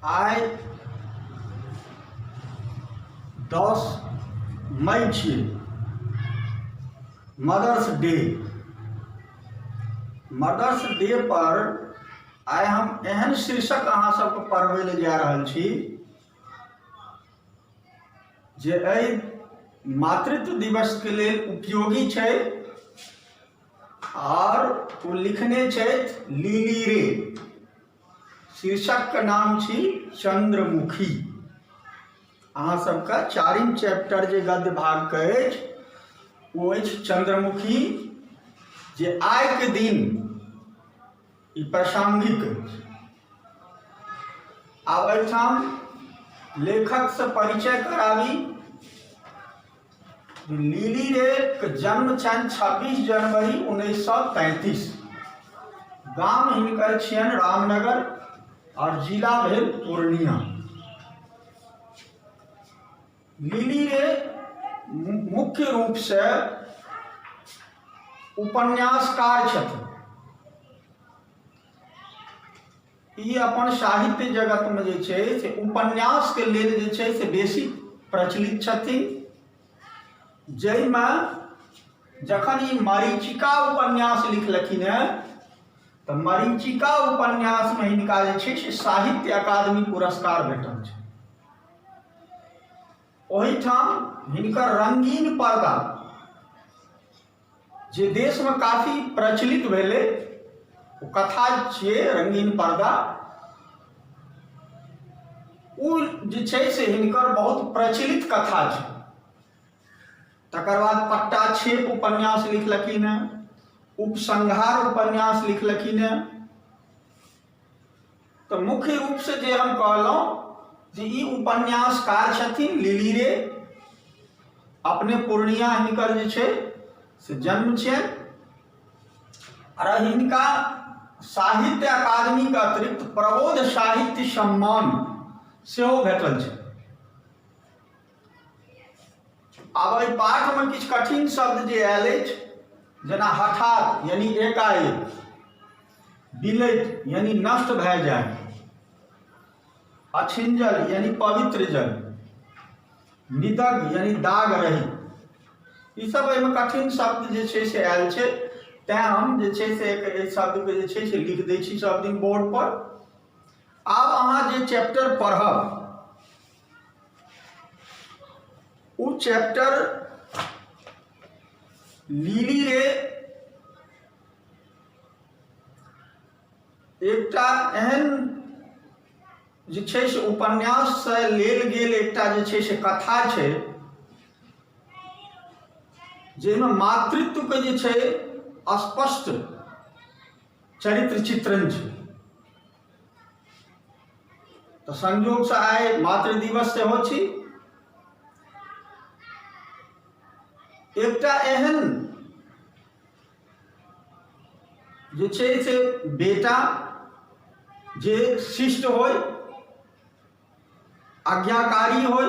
आइ 10 मई छियै, mother's day. Mother's day पर आइ हम एहन शीर्षक अहाँ सबके पढ़बै ले जा रहल छी जे एहि मातृत्व दिवस के लेल उपयोगी छै और वो लिखने छथि लिली रे। शीर्षक के नाम छी चंद्रमुखी। अहाँ सबके 4म चैप्टर जे गद्य भाग के अछि ओ अछि चंद्रमुखी, जे आइ के दिन ई प्रासंगिक अछि। आब एहिठाम लेखक से परिचय कराबी। लिली रे के जन्म छनि 26 जनवरी 1933। गाम हिनकर छियनि रामनगर और जिला भेल पूर्णिया। लिली रे मुख्य रूप से उपन्यासकार छथिन। ई अपन साहित्य जगत में जे छै से उपन्यास के लेल जे छै से बेसी प्रचलित छथिन, जाहिमे जखन ई मरीचिका उपन्यास लिखलखिन हैं तो मरीचिका उपन्यास में हिनका जे छै से साहित्य अकादमी पुरस्कार भेटल छै। ओहिठाम हिनकर रंगीन पर्दा जे देश में काफी प्रचलित भेलै, वो कथा छियै रंगीन पर्दा। ओ जे छै से हिनकर बहुत प्रचलित कथा छै। तकर बाद पट्टाछेप उपन्यास लिखलखिन हैं, उपसंहार उपन्यास लिखलखिन हैं। तो मुख्य रूप से जे हम कहलहुँ जे ई उपन्यासकार छथिन लिली रे। अपने पूर्णिया हिनकर जे छै से जन्म छै और हिनका साहित्य अकादमी के अतिरिक्त प्रबोध साहित्य सम्मान सेहो भेटल छै। आब एहि पाठ में किछु कठिन शब्द जे आयल अछि, जेना हठात यानी एकाएक, बिलैत यानी नष्ट भए जाए, अछिंजल यानी पवित्र जल, निदग यानी दाग रही, ई सब एहिमे कठिन शब्द जे छै से आयल छै। तैं हम जे छै से एक शब्द के जे छै से लिख दै छी सब दिन बोर्ड पर। आब अहाँ जे चैप्टर पढ़ब ओ चैप्टर लिली रे एकटा एहन जे छै से उपन्यास से लेल गेल एकटा जे छै से कथा छै, जाहिमे मातृत्व के जे छै स्पष्ट चरित्र चित्रण छै। तो संयोग से आइ मातृ दिवस सेहो छी। एकटा एहन जे छै से बेटा जे शिष्ट होय, आज्ञाकारी होय,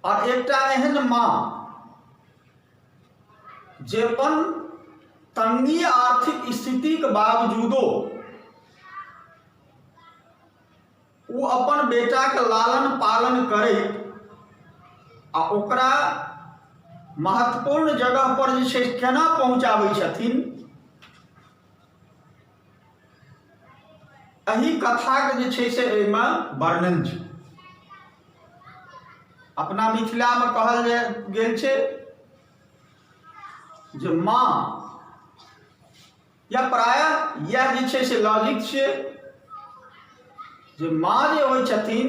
और एकटा एहन माँ जे अपन तंगी आर्थिक स्थिति के बावजूदो वो अपन बेटा के लालन पालन करैत आ ओकरा महत्वपूर्ण जगह पर जे छै केना पहुंचाबै छथिन, एही कथा के जे छै से एहिमे वर्णन छै। अपना मिथिला में कहल गेल छै जे माँ, या प्रायः यह जे छै से लॉजिक छै जे माँ जे होइ छथिन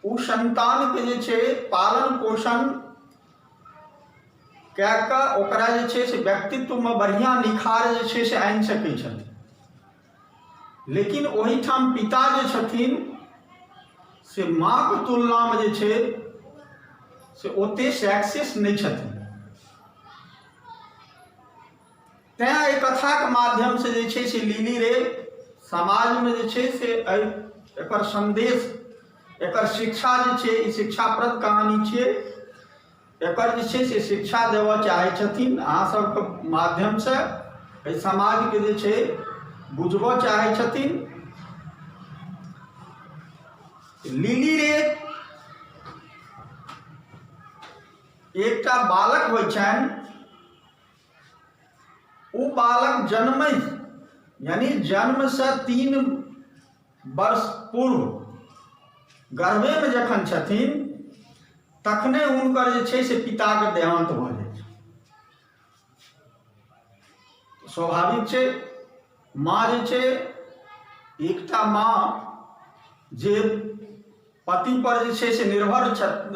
ओ संतान के जे छै पालन पोषण कए कऽ ओकरा जे छै से व्यक्तित्व में बढ़िया निखार जे छै से आनि सकै छथिन। लेकिन ओहिठाम पिता जे छथिन से माँ के तुलना में जे छै से ओते सक्सेस नहीं छथिन। तैं एहि कथा के माध्यम से जे छै से लिली रे समाज में जे छै से एकर संदेश, एकर शिक्षा जे छै ई शिक्षाप्रद कहानी छियै। एकर जे छै से शिक्षा देवऽ चाहै छथिन, अहाँ सबके माध्यम से एहि समाज के जे छै बुझबऽ चाहै छथिन। लिली रे एकटा बालक होइ छनि, ओ बालक जन्म यानी जन्म से 3 वर्ष पूर्व गर्भे में जखन छथिन तखने हुनकर जे छै से पिताके देहांत भऽ जाइ छै। स्वाभाविक छै, माँ जे छै, एकटा माँ जे पति पर जे छै से निर्भर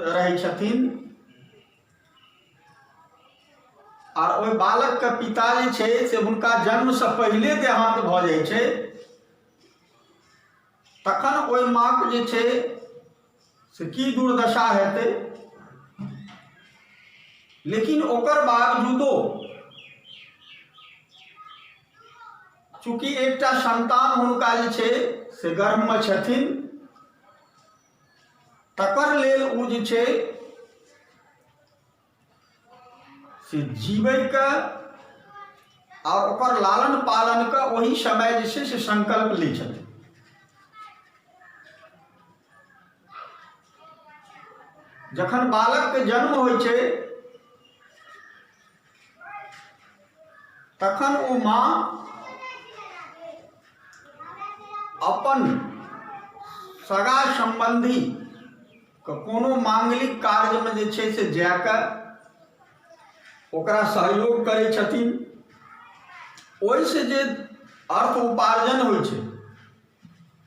रहै छथिन, और ओहि बालक के पिता जे छै से हुनका जन्म से पहिले देहांत भऽ जाइ छै, तखन ओहि माँ के जे छै से की दुर्दशा हेतै। लेकिन ओकर बावजूदो चूँकि एकटा संतान हुनका जे छै से गर्भ में छथिन, तकर लेल ओ जे छै से जीवै के और ओकर लालन पालन के वही समय जे छै से संकल्प लै छथिन। जखन बालक के जन्म होइ छै तखन ओ माँ अपन सगा संबंधी के कोनो मांगलिक कार्य में जे छै से जाके ओकरा सहयोग करै छथिन। ओहिसे जे अर्थ उपार्जन होइ छै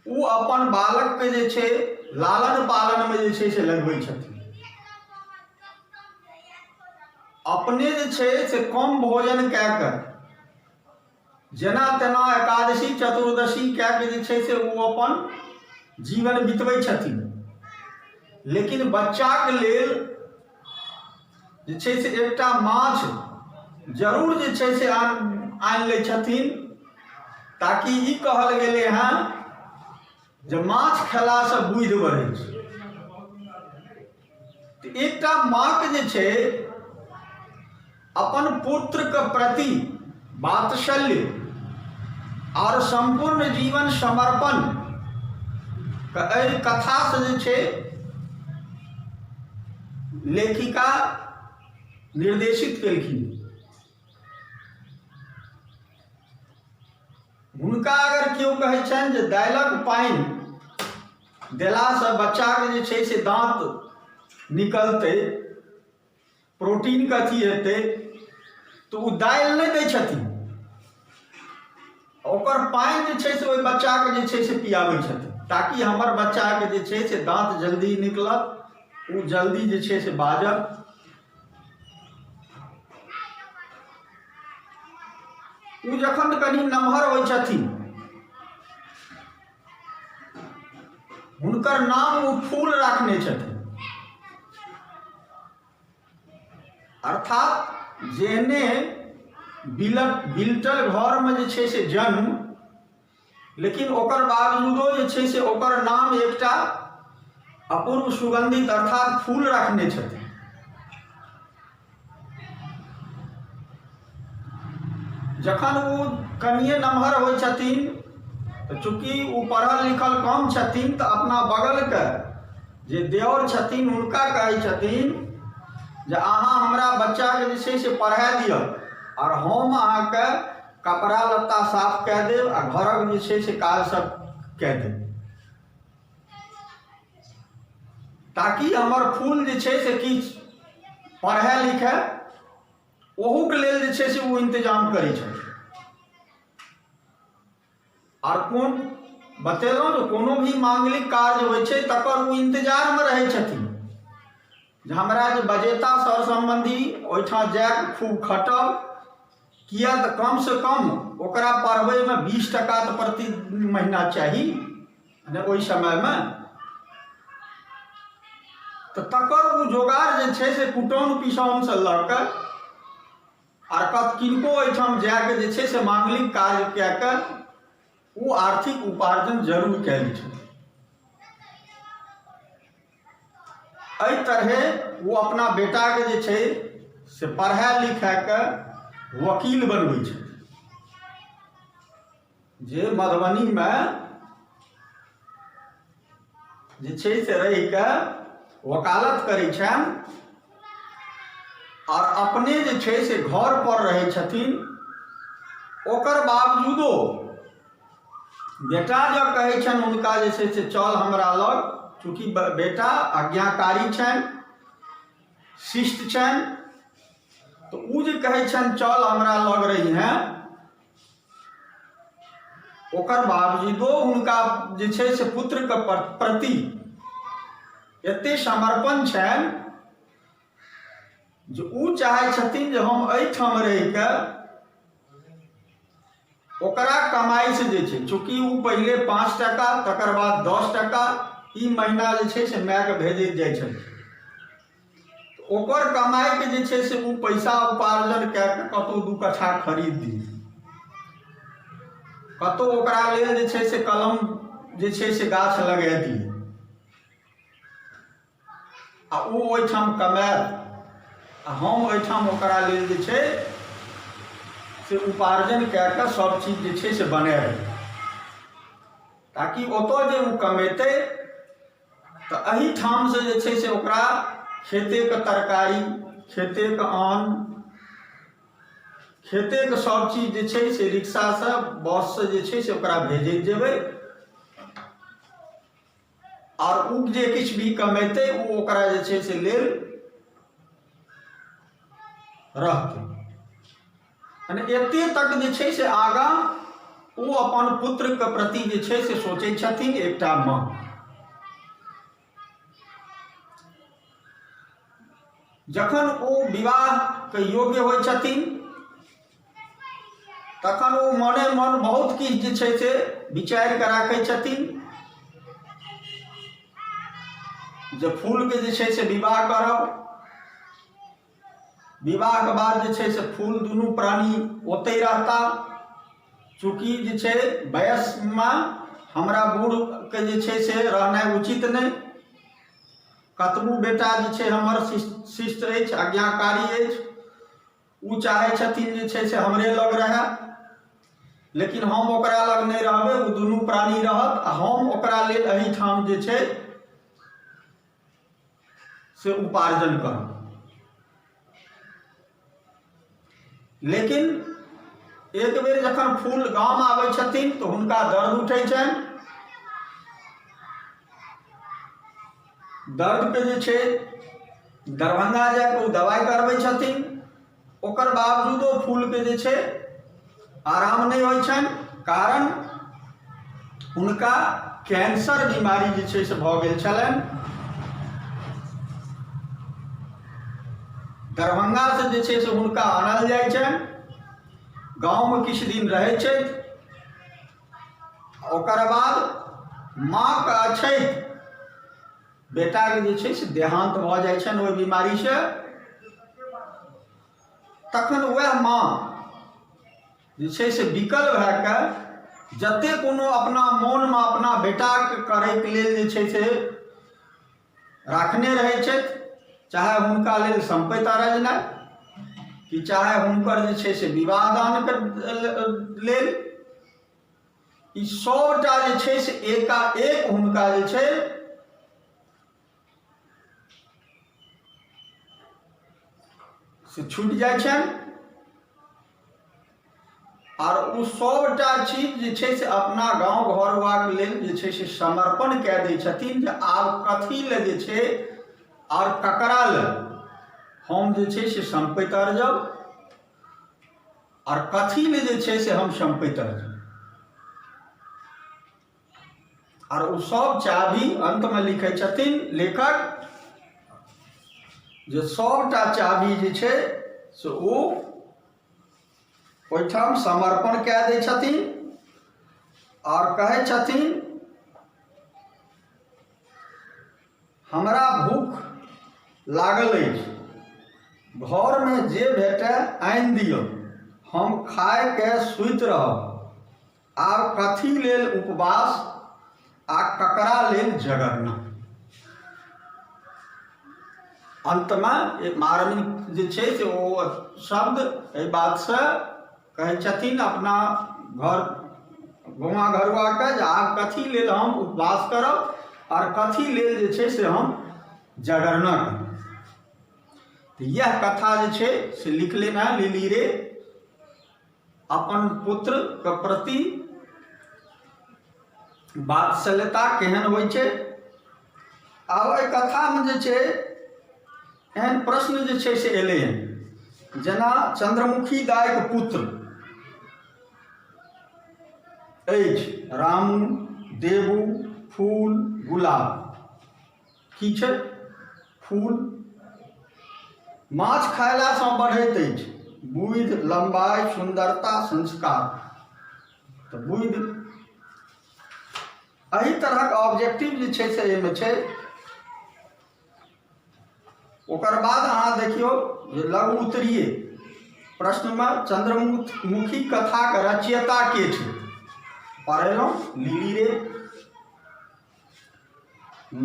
ओ अपन बालक के जे छै लालन पालन में जे छै से लगबै छथिन। अपने जे छै से कम भोजन कए कऽ जेना तेना एकादशी चतुर्दशी कए के जे छै से ओ अपन जीवन बितबै छथिन। लेकिन बच्चाके लेल जे छै से एकटा माछ जरूर जे छै से आनि लै छथिन, ताकि ई कहल गेलै हँ जे माछ खेलासँ बुद्धि बढ़ै छै। तऽ एकटा माँके जे छै अपन पुत्र के प्रति वात्सल्य और संपूर्ण जीवन समर्पण कथा से जे छै लेखिका निर्देशित केलखिन। हुनका अगर केओ कहै छनि जे दालिक पानि देलासँ बच्चाके जे छै से दाँत निकलतै, प्रोटीन के अथी हेतै, तो ओ दालि नहि दै छथिन, ओकर पानि जे छै से ओहि बच्चाके जे छै से पियाबै छथिन, ताकि हमर बच्चाके जे छै से दाँत जल्दी निकलत, ओ जल्दी जे छै से बाजत। ओ जखन कनि नमहर होइ छथिन हुनकर नाम ओ फूल राखने छथिन। अर्थात जेहने बिलटल घर में जे छै से जन्म, लेकिन ओकर बावजूदो जे छै से ओकर नाम एकटा अपूर्व सुगंधित अर्थात फूल रखने छथिन। जखन वो कनिए नमहर होइ छथिन तो चूँकि वो पढ़ल लिखल कम छथिन, तो अपना बगल के जे देवर छथिन हुनका कहै छथिन जे अहाँ हमरा बच्चा के जे छै से पढ़ा दिअ और हम अहाँके कपड़ा लत्ता साफ कए देब आ घरक जे छै से काज सब कए देब, ताकि हमर फूल जे छै से किछु पढ़े लिखे ओहूके लेल जे छै से वो इंतजाम करै छथिन। और कोन बतेलहुँ जे कोनो भी मांगलिक कार्य होइ छै तकर वो इंतजारमे रहै छथिन जे हमरा जे बजेता सर संबंधी ओहिठाम जाके खूब खटब, किया तऽ कम से कम ओकरा पढ़बै में 20 टका तो प्रति महीना चाही ओहि समय में। तो तकर वो जोगाड़ जे छै से कुटौन पिसौन से लऽ कऽ आर किनको ओहिठाम जाके जे छै से मांगलिक कार्य कए कऽ वो आर्थिक उपार्जन जरूर कयल छै। एहि तरहे वो अपना बेटा के जे छै से पढ़ा लिखा के वकील बनबै छै। जे मधुबनी में जे छै से रहि कऽ वकालत करै छनि और अपने जे छै से घर पर रहै छथिन, ओकर बावजूदो बेटा जब कहै छनि हुनका जे छै से चल हमरा लग, चूँकि बेटा आज्ञाकारी छनि, शिष्ट छनि, तो उ जे कहै छनि चल हमरा लग रही हैं, ओकर बावजूदो हुनका जे छै से पुत्रके प्रति एते समर्पण छनि जे उ चाहै छथिन जे हम एहिठाम रहि कऽ ओकरा कमाई से जे छै, चूँकि उ पहिले 5 टका तकर बाद 10 टका ई महीना जे छै से मायके भेजैत जाइ छथिन, ओकर कमाई के जे छै से उ पैसा उपार्जन कए कऽ कतहु 2 कट्ठा खरीद दी, कतहु ओकरा लेल जे छै से कलम जे छै से गाछ लगा दी, आ उ ओहिठाम कमाएत आ हम ओहिठाम ओकरा लेल जे छै से उपार्जन कए कऽ सब चीज जे छै से बनाएब, ताकि ओतऽ जे उ कमेतै तऽ एहिठाम से जे छै से ओकरा खेतेके तरकारी, खेतेके अन्न, खेतेके सब चीज जे छै से रिक्शासँ बससँ जे छै से ओकरा भेजैत जेबै, और उ जे किछु भी कमेतै उ ओकरा जे छै से लेल रहतै। यानी एते तक जे छै से आगाँ ओ अपन पुत्रके प्रति जे छै से सोचै छथिन एकटा माँ। जखन ओ विवाहके योग्य होइ छथिन तखन ओ मने मन बहुत किछु जे छै से विचारि कऽ राखै छथिन जे फूलके जे छै से विवाह करब, विवाह के बाद जे छै से फूल दुनू प्राणी ओतै रहता, चूँकि जे छै वयस्कमे हमरा बूढ़के जे छै से रहनाइ उचित नहि, कतबो बेटा जे छै हमर शिष्ट अछि, आज्ञाकारी अछि, उ चाहै छथिन जे छै से हमरे लग रहै, लेकिन हम ओकरा लग नहीं रहबै, वो दुनू प्राणी रहत आ हम ओकरा लेल एहिठाम जे छै से उपार्जन करब। लेकिन एक बेर जखन फूल गाम आबै छथिन तो हुनका दर्द उठै छनि, दर्द के जे छै दरभंगा जाके ओ दवाई करबै छथिन, ओकर बावजूदो फूल के जे छै आराम नहीं होइ छनि, कारण हुनका कैंसर बीमारी जे छै से भऽ गेल छलनि। दरभंगा से जे छै से हुनका आनल जाइ छनि, गाँव में किछु दिन रहै छथि, ओकर बाद माँ के अछैत बेटा के जे छै से देहांत भऽ जाइ छनि ओहि बीमारी से। तखन वह माँ जे छै से विकल भए कऽ जते कोनो अपना मोन में अपना बेटा के करय के लेल जे छै से राखने रहै छथि, चाहे हुनका लेल संपत्ति अरजनाइ कि चाहे हुनकर जे छै से विवाह दान के लेल, ई सबटा जे छै से एकाएक हुनका जे छै से छूट जाइ छनि, और उ सबटा चीज जे छै से अपना गांव घरवाक लेल जे छै से समर्पण कए दै छथिन जे आब कथी ले जे छै और ककरा ले हम जे छै से संपत्ति अर्जब, और कथी ले जे छै से हम संपत्ति अर्जब। और उ सब चाभी अंत में लिखै छथिन लेखक जे सबटा चाभी जे छै से ओ ओहिठाम समर्पण कए दै छथिन, और कहै छथिन हमरा भूख लागल अछि, घर में जे भेटै आनि दियौ, हम खाए के सुति रहब, आब कथी लेल उपवास आ ककरा लेल जगरना। अंत में मार्मिक जे छै से ओ शब्द एहि बात से कहै छथिन अपना घर घुमा घरुआ के जे आब कथी लेल हम उपवास करब और कथी लेल जे छै से हम जगरना करी। तो यह कथा जे छै से लिखले हैं लिली रे अपन पुत्र के प्रति वात्सल्यता केहन होइ छै। आब एहि कथा में जे छै एहन प्रश्न जे छै से एलै हैं, जेना चंद्रमुखी दाई के पुत्र अछि रामू, देवू, फूल, गुलाब। की छै? फूल। माछ खायला से बढ़ैत अछि बुद्धि, लंबाई, सुंदरता, संस्कार। तो बुद्धि एही तरह ऑब्जेक्टिव जे छै से एहिमे छै। ओकर बाद अहाँ देखियो जे लघु उत्तरीय प्रश्न में चंद्रमुखी कथा के रचयिता के छै, पढ़ेलहुँ लिली रे।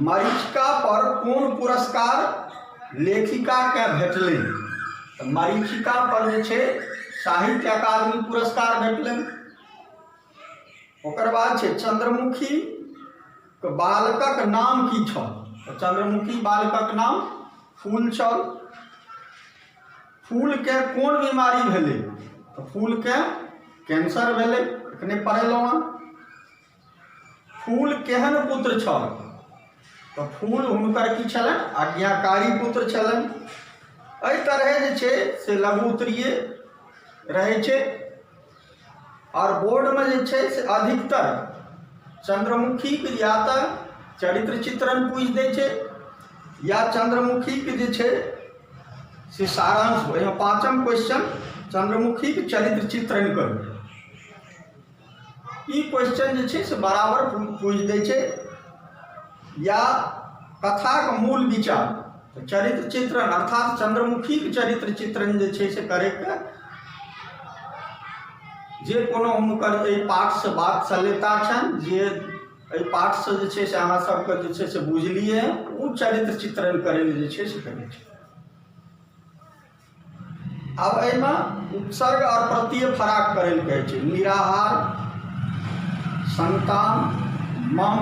मरीचिका पर कोन पुरस्कार लेखिका के भेटलै? तो मरीचिका पर जे छै साहित्य अकादमी पुरस्कार भेटलै। ओकर बाद छै चंद्रमुखी के बालकक नाम की छल? तो चंद्रमुखी बालकक नाम फूल छल। फूल के कोन बीमारी भेलै? तो फूल के कैंसर भेलै, एखने पढ़ेलहुँ हँ। फूल केहन पुत्र छल? तो फूल हुनकर की छलनि? आज्ञाकारी पुत्र छलनि। एहि तरह जे छै से लघु उत्तरीय रहै छै। और बोर्ड में जे छै से अधिकतर चंद्रमुखी के या तो चरित्र चित्रण पूछ दै छै या चंद्रमुखी के जे छै से सारांश। एहिमे 5म क्वेश्चन चंद्रमुखी के चरित्र चित्रण करू। ई क्वेश्चन जे छै से बराबर पूछ दै छै। या कथा के मूल विचार, तो चरित्र चित्रण अर्थात चंद्रमुखी के चरित्र चित्रण जे छै से करैके जे कोनो हुनकर एहि पाठ से वात्सल्यता छनि, जे एहि पाठ से जे छै से अहाँ सबके जे छै से बुझलिए ओ चरित्र चित्रण करै लेल जे छै से करै छै। अब एहिमे उपसर्ग और प्रत्यय फराक करै लेल कहै छै। निराहार, संतान, मम,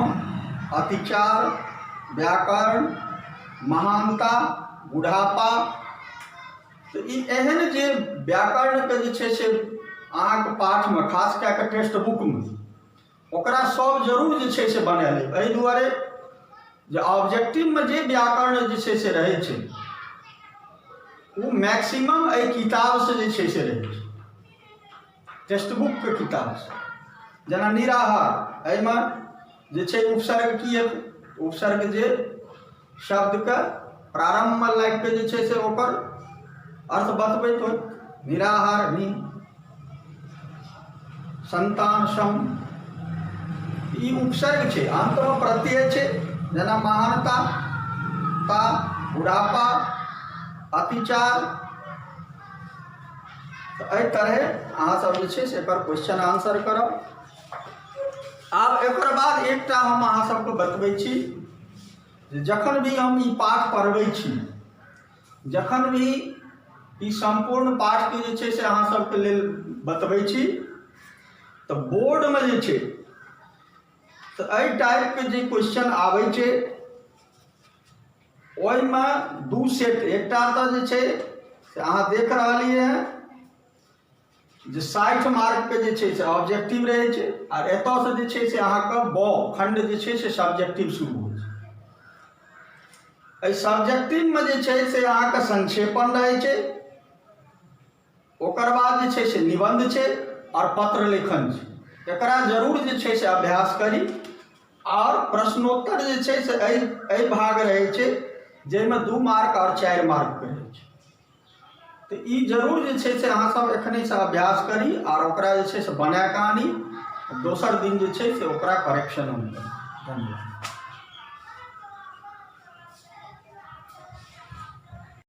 अतिचार, व्याकरण, महानता, बुढ़ापा। तो ई एहन जे व्याकरण के जे छै से अहाँके पाठ में खास कए कऽ टेक्स्ट बुक में ओकरा सब जरूर जे छै से बना लेब। एहि दुआरे जे ऑब्जेक्टिव में जे व्याकरण जे छै से रहै छै वो मैक्सिमम एहि किताब से जे छै से रहै छै, टेक्स्ट बुक के किताब से। जेना निराहार, एहिमे जे छै उपसर्ग की है? उपसर्ग जे शब्द के प्रारंभ में लागि के जे छै से ओकर अर्थ बतबैत हो। निराहार नि, संतान सम, ई उपसर्ग छै। अंत में प्रत्यय छै, जेना महानता, ता, बुढ़ापा, अतिचार। तो एहि तरह अहाँ सब जे छै से एकर क्वेश्चन आंसर करब। आब एकर बाद एकटा हम अहाँ सबके बतबै छी जे जखन भी हम ई पाठ पढ़बै छी, जखन भी ई संपूर्ण पाठ के जे छै से अहाँ सबके लेल बतबै छी, तो बोर्ड में जे छै तो एहि टाइप के जे क्वेश्चन आबै छै ओहिमे 2 सेट। एकटा तऽ जे छै से अहाँ देख रहलिए हैं जे 60 मार्क के जे छै से ऑब्जेक्टिव रहै छै, और एतऽ से जे छै से अहाँके ब खंड जे छै से सब्जेक्टिव शुरू होइ छै। एहि सब्जेक्टिव में जे छै से अहाँके संक्षेपण रहै छै, ओकर बाद जे छै से निबंध छै और पत्र लेखन छै। एकरा जरूर जे छै से अभ्यास करी। और प्रश्नोत्तर जे छै से एहि भाग रहै छै जाहिमे 2 मार्क और 4 मार्क के रहै छै। तो ई जरूर जे छै से अहाँ सब एखने से अभ्यास करी और ओकरा जे छै से बना कऽ आनी। दोसर दिन जे छै से ओकरा करेक्शन हम करी। धन्यवाद।